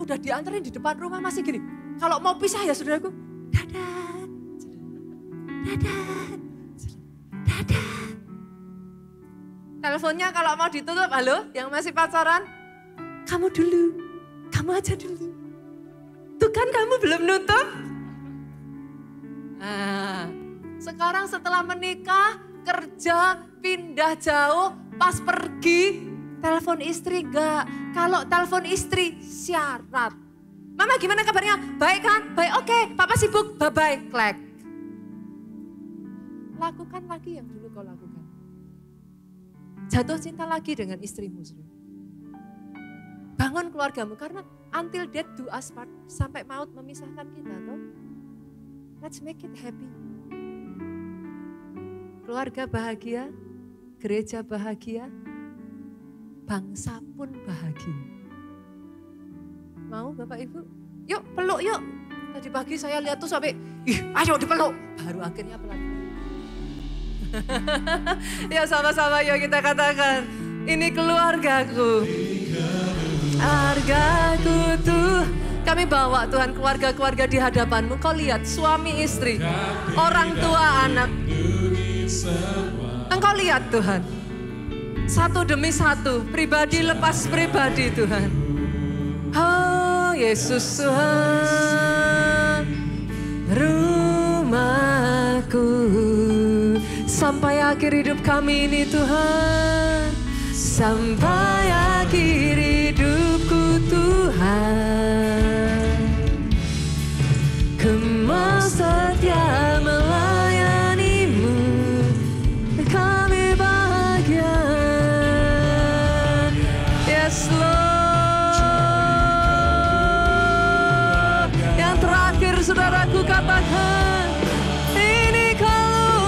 Udah diantarin di depan rumah masih gini. Kalau mau pisah ya saudaraku, dadah. Teleponnya kalau mau ditutup, halo yang masih pacaran, kamu dulu, kamu aja dulu. Tuh kan kamu belum nutup. Nah, sekarang setelah menikah, kerja, pindah jauh, pas pergi, telepon istri enggak. Kalau telepon istri syarat. Mama gimana kabarnya? Baik kan? Baik, oke. Papa sibuk, bye-bye, klek. Lakukan lagi yang dulu kau lakukan. Jatuh cinta lagi dengan istrimu. Bangun keluargamu karena until death do us part, sampai maut memisahkan kita toh. Let's make it happy. Keluarga bahagia, gereja bahagia, bangsa pun bahagia. Mau Bapak Ibu? Yuk peluk yuk. Tadi pagi saya lihat tuh sampai, ayo dipeluk. Baru akhirnya pelan-pelan. Ya sama-sama yuk kita katakan, ini keluargaku. Keluargaku tuh. Kami bawa Tuhan keluarga-keluarga di hadapan-Mu. Kau lihat suami istri, orang tua anak. Engkau lihat Tuhan. Satu demi satu, pribadi lepas pribadi Tuhan. Oh Yesus Tuhan, rumahku. Sampai akhir hidup kami ini Tuhan. Sampai akhir hidupku Tuhan. Ku mau setia melayani-Mu. Kami bahagia. Yes Lord. Yang terakhir saudaraku katakan, ini keluargaku.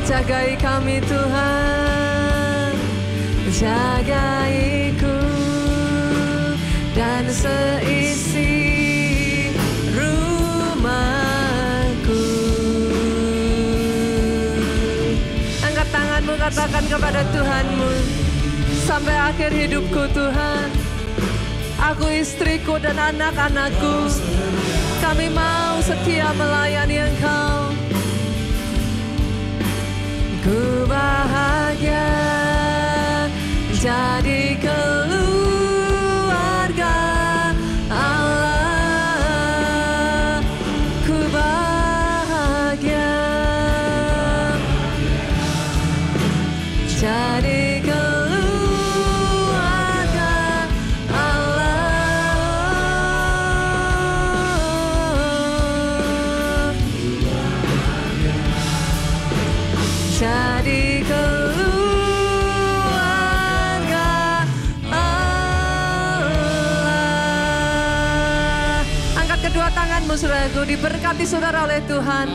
Jagai kami Tuhan, jagaiku dan seisi rumahku. Angkat tanganmu, katakan kepada Tuhanmu, sampai akhir hidupku Tuhan, aku istriku dan anak-anakku, kami mau setia melayani Engkau. Ku bahagia jadi keluarga Allah. Ku bahagia jadi keluarga Allah. Jadi keluarga Allah. Angkat kedua tanganmu saudaraku, diberkati saudara oleh Tuhan.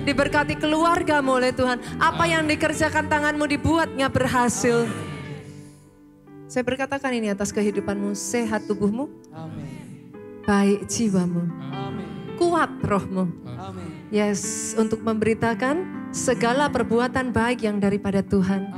Diberkati keluargamu oleh Tuhan. Apa yang dikerjakan tanganmu dibuatnya berhasil. Saya berkatakan ini atas kehidupanmu, sehat tubuhmu, baik jiwamu, kuat rohmu. Yes, untuk memberitakan segala perbuatan baik yang daripada Tuhan.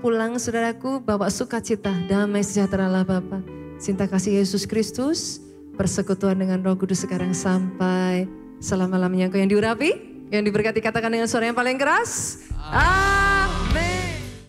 Pulang saudaraku, bawa sukacita, damai sejahtera Allah Bapa, cinta kasih Yesus Kristus, persekutuan dengan Roh Kudus sekarang sampai selama-lamanya. Kau yang diurapi, yang diberkati, katakan dengan suara yang paling keras. Amin.